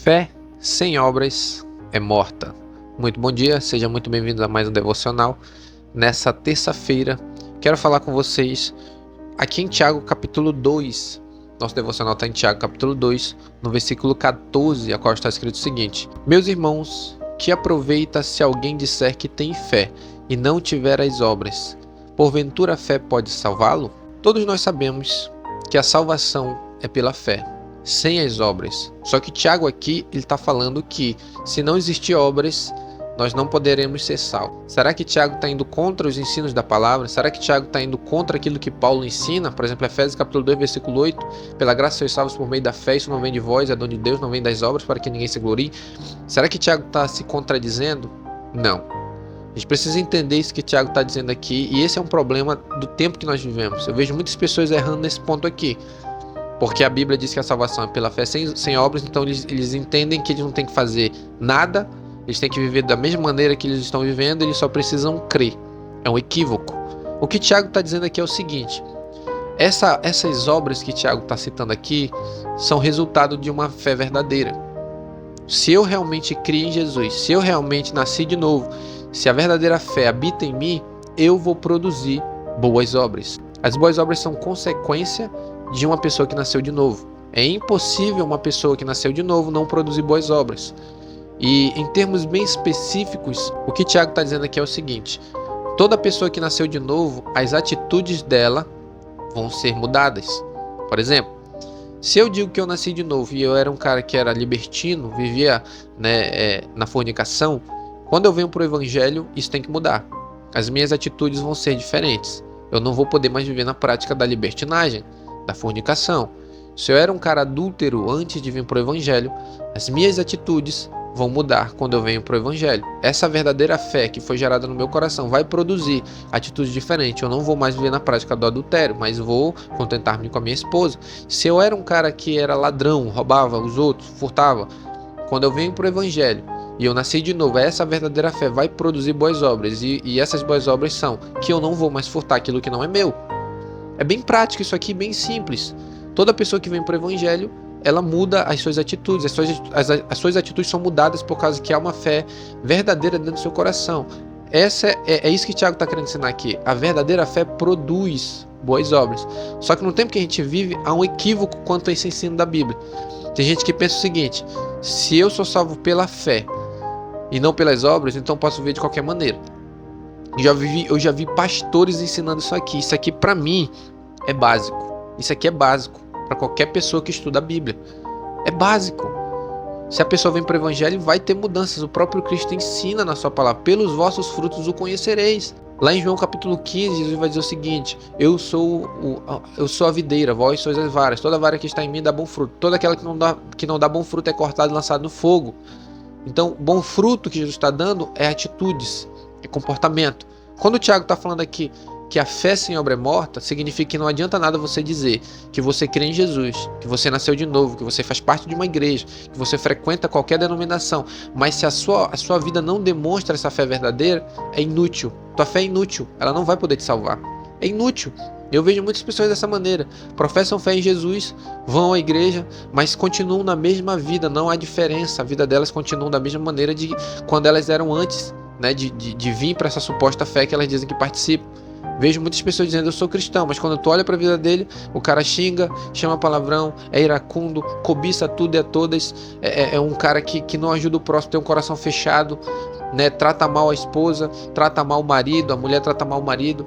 Fé sem obras é morta. Muito bom dia, seja muito bem-vindo a mais um devocional. Nessa terça-feira, quero falar com vocês aqui em Tiago capítulo 2. Nosso devocional está em Tiago capítulo 2, no versículo 14, a qual está escrito o seguinte: Meus irmãos, que aproveita se alguém disser que tem fé e não tiver as obras? Porventura a fé pode salvá-lo? Todos nós sabemos que a salvação é pela fé, sem as obras. Só que Tiago aqui ele está falando que se não existir obras, nós não poderemos ser salvos. Será que Tiago está indo contra os ensinos da palavra? Será que Tiago está indo contra aquilo que Paulo ensina? Por exemplo, Efésios capítulo 2, versículo 8: Pela graça sois salvos por meio da fé, isso não vem de vós, é dom de Deus, não vem das obras, para que ninguém se glorie. Será que Tiago está se contradizendo? Não. A gente precisa entender isso que Tiago está dizendo aqui, e esse é um problema do tempo que nós vivemos. Eu vejo muitas pessoas errando nesse ponto aqui, porque a Bíblia diz que a salvação é pela fé sem obras, então eles entendem que eles não têm que fazer nada, eles têm que viver da mesma maneira que eles estão vivendo, eles só precisam crer. É um equívoco. O que Tiago está dizendo aqui é o seguinte: essas obras que Tiago está citando aqui são resultado de uma fé verdadeira. Se eu realmente criei em Jesus, se eu realmente nasci de novo, se a verdadeira fé habita em mim, eu vou produzir boas obras. As boas obras são consequência de uma pessoa que nasceu de novo. É impossível uma pessoa que nasceu de novo não produzir boas obras. E em termos bem específicos, o que Tiago está dizendo aqui é o seguinte: toda pessoa que nasceu de novo, as atitudes dela vão ser mudadas. Por exemplo, se eu digo que eu nasci de novo e eu era um cara que era libertino, vivia na fornicação, quando eu venho para o evangelho, isso tem que mudar. As minhas atitudes vão ser diferentes. Eu não vou poder mais viver na prática da libertinagem, da fornicação. Se eu era um cara adúltero antes de vir para o evangelho, as minhas atitudes vão mudar quando eu venho para o evangelho. Essa verdadeira fé que foi gerada no meu coração vai produzir atitudes diferentes. Eu não vou mais viver na prática do adultério, mas vou contentar-me com a minha esposa. Se eu era um cara que era ladrão, roubava os outros, furtava, quando eu venho para o evangelho e eu nasci de novo, essa verdadeira fé vai produzir boas obras. E essas boas obras são que eu não vou mais furtar aquilo que não é meu. É bem prático isso aqui, bem simples. Toda pessoa que vem para o evangelho, ela muda as suas atitudes. As suas atitudes são mudadas por causa que há uma fé verdadeira dentro do seu coração. É isso que Tiago está querendo ensinar aqui. A verdadeira fé produz boas obras. Só que no tempo que a gente vive, há um equívoco quanto a esse ensino da Bíblia. Tem gente que pensa o seguinte: se eu sou salvo pela fé e não pelas obras, então posso viver de qualquer maneira. Eu já vi pastores ensinando isso aqui. Isso aqui para mim é básico. Isso aqui é básico para qualquer pessoa que estuda a Bíblia. É básico. Se a pessoa vem para o evangelho, vai ter mudanças. O próprio Cristo ensina na sua palavra: pelos vossos frutos o conhecereis. Lá em João capítulo 15, Jesus vai dizer o seguinte: eu sou a videira, vós sois as varas. Toda vara que está em mim dá bom fruto. Toda aquela que não dá bom fruto é cortada e lançada no fogo. Então, bom fruto que Jesus está dando é atitudes, é comportamento. Quando o Tiago está falando aqui que a fé sem obra é morta, significa que não adianta nada você dizer que você crê em Jesus, que você nasceu de novo, que você faz parte de uma igreja, que você frequenta qualquer denominação, mas se a sua vida não demonstra essa fé verdadeira, é inútil. Tua fé é inútil, ela não vai poder te salvar. É inútil. Eu vejo muitas pessoas dessa maneira, professam fé em Jesus, vão à igreja, mas continuam na mesma vida, não há diferença, a vida delas continua da mesma maneira de quando elas eram antes, de vir para essa suposta fé que elas dizem que participam. Vejo muitas pessoas dizendo: eu sou cristão, mas quando tu olha para a vida dele, o cara xinga, chama palavrão, é iracundo, cobiça tudo e a todas, é um cara que não ajuda o próximo, tem um coração fechado, trata mal a esposa, trata mal o marido, a mulher trata mal o marido,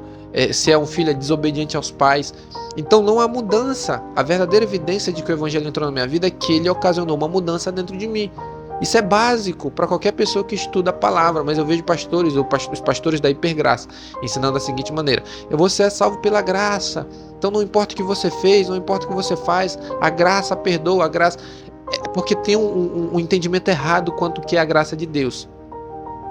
se é um filho é desobediente aos pais. Então não há mudança. A verdadeira evidência de que o evangelho entrou na minha vida é que ele ocasionou uma mudança dentro de mim. Isso é básico para qualquer pessoa que estuda a palavra, mas eu vejo os pastores da Hipergraça ensinando da seguinte maneira: você é salvo pela graça, então não importa o que você fez, não importa o que você faz, a graça perdoa, a graça... porque tem um entendimento errado quanto que é a graça de Deus.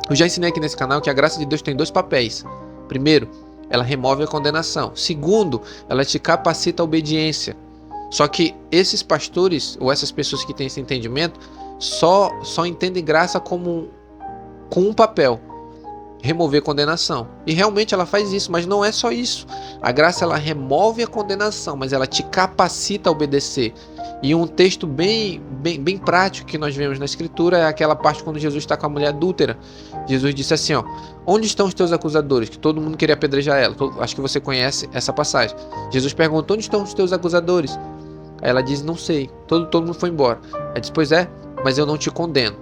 Eu já ensinei aqui nesse canal que a graça de Deus tem dois papéis. Primeiro, ela remove a condenação. Segundo, ela te capacita à obediência. Só que esses pastores, ou essas pessoas que têm esse entendimento, só entendem graça com um papel. remover condenação. E realmente ela faz isso, mas não é só isso. A graça, ela remove a condenação, mas ela te capacita a obedecer. E um texto bem prático que nós vemos na Escritura é aquela parte quando Jesus está com a mulher adúltera. Jesus disse assim, ó: onde estão os teus acusadores? Que todo mundo queria apedrejar ela. Acho que você conhece essa passagem. Jesus perguntou: onde estão os teus acusadores? Aí ela diz: não sei, todo mundo foi embora. Aí diz: pois é, mas eu não te condeno.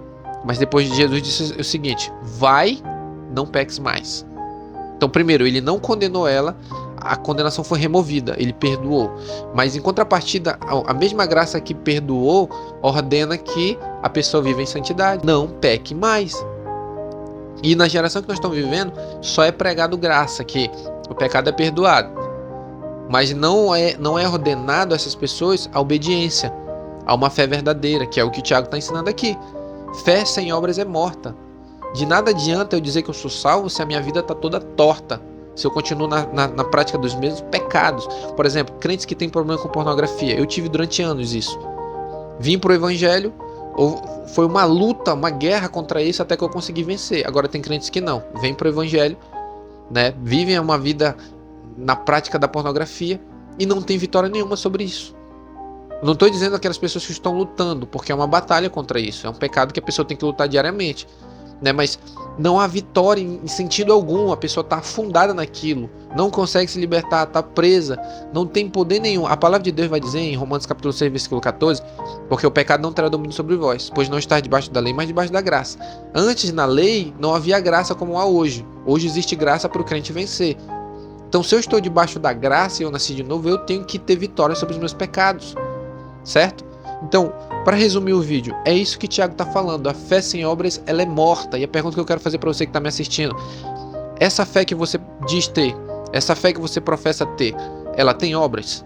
Mas depois Jesus disse o seguinte: vai, não peques mais. Então, primeiro, ele não condenou ela, a condenação foi removida, ele perdoou. Mas em contrapartida, a mesma graça que perdoou ordena que a pessoa viva em santidade, não peque mais. E na geração que nós estamos vivendo, só é pregado graça, que o pecado é perdoado. Mas não é ordenado a essas pessoas a obediência, a uma fé verdadeira, que é o que o Tiago está ensinando aqui. Fé sem obras é morta. De nada adianta eu dizer que eu sou salvo se a minha vida está toda torta, se eu continuo na prática dos mesmos pecados. Por exemplo, crentes que têm problema com pornografia. Eu tive durante anos isso. Vim para o evangelho, foi uma luta, uma guerra contra isso até que eu consegui vencer. Agora tem crentes que não. Vêm para o evangelho, né, vivem uma vida na prática da pornografia e não tem vitória nenhuma sobre isso. Não estou dizendo aquelas pessoas que estão lutando, porque é uma batalha contra isso. É um pecado que a pessoa tem que lutar diariamente. Né, mas não há vitória em sentido algum, a pessoa está afundada naquilo, não consegue se libertar, está presa, não tem poder nenhum. A palavra de Deus vai dizer em Romanos capítulo 6, versículo 14, porque o pecado não terá domínio sobre vós, pois não está debaixo da lei, mas debaixo da graça. Antes, na lei, não havia graça como há hoje. Hoje existe graça para o crente vencer. Então, se eu estou debaixo da graça e eu nasci de novo, eu tenho que ter vitória sobre os meus pecados, certo? Então, para resumir o vídeo, é isso que Tiago está falando. A fé sem obras, ela é morta. E a pergunta que eu quero fazer para você que está me assistindo: essa fé que você diz ter, essa fé que você professa ter, ela tem obras?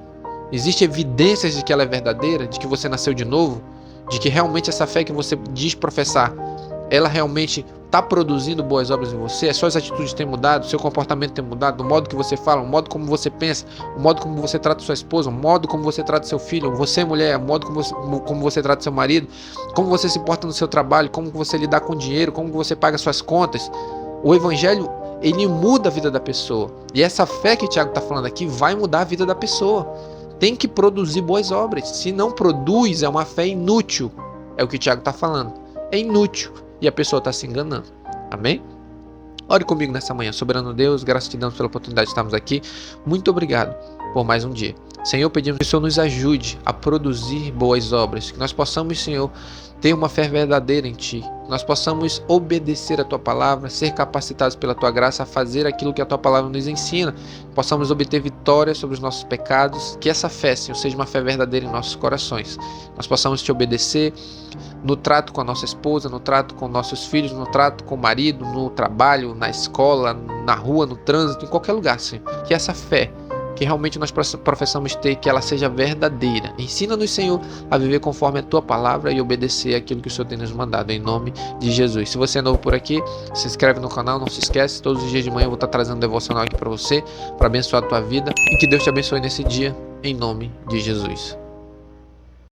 Existem evidências de que ela é verdadeira, de que você nasceu de novo, de que realmente essa fé que você diz professar, ela realmente está produzindo boas obras em você? As suas atitudes têm mudado, o seu comportamento tem mudado, o modo que você fala, o modo como você pensa, o modo como você trata sua esposa, o modo como você trata seu filho, você mulher, o modo como você trata seu marido, como você se porta no seu trabalho, como você lidar com dinheiro, como você paga suas contas. O evangelho, ele muda a vida da pessoa. E essa fé que o Tiago está falando aqui vai mudar a vida da pessoa. Tem que produzir boas obras. Se não produz, é uma fé inútil. É o que o Tiago está falando. É inútil. E a pessoa está se enganando. Amém? Ore comigo nessa manhã. Soberano Deus, graças te damos pela oportunidade de estarmos aqui. Muito obrigado por mais um dia. Senhor, pedimos que o Senhor nos ajude a produzir boas obras. Que nós possamos, Senhor, ter uma fé verdadeira em Ti. Que nós possamos obedecer a Tua palavra, ser capacitados pela Tua graça a fazer aquilo que a Tua palavra nos ensina. Que possamos obter vitória sobre os nossos pecados. Que essa fé, Senhor, seja uma fé verdadeira em nossos corações. Nós possamos Te obedecer no trato com a nossa esposa, no trato com nossos filhos, no trato com o marido, no trabalho, na escola, na rua, no trânsito, em qualquer lugar, Senhor. Que essa fé que realmente nós professamos ter, que ela seja verdadeira. Ensina-nos, Senhor, a viver conforme a Tua palavra e obedecer aquilo que o Senhor tem nos mandado, em nome de Jesus. Se você é novo por aqui, se inscreve no canal, não se esquece, todos os dias de manhã eu vou estar trazendo um devocional aqui para você, para abençoar a tua vida, e que Deus te abençoe nesse dia, em nome de Jesus.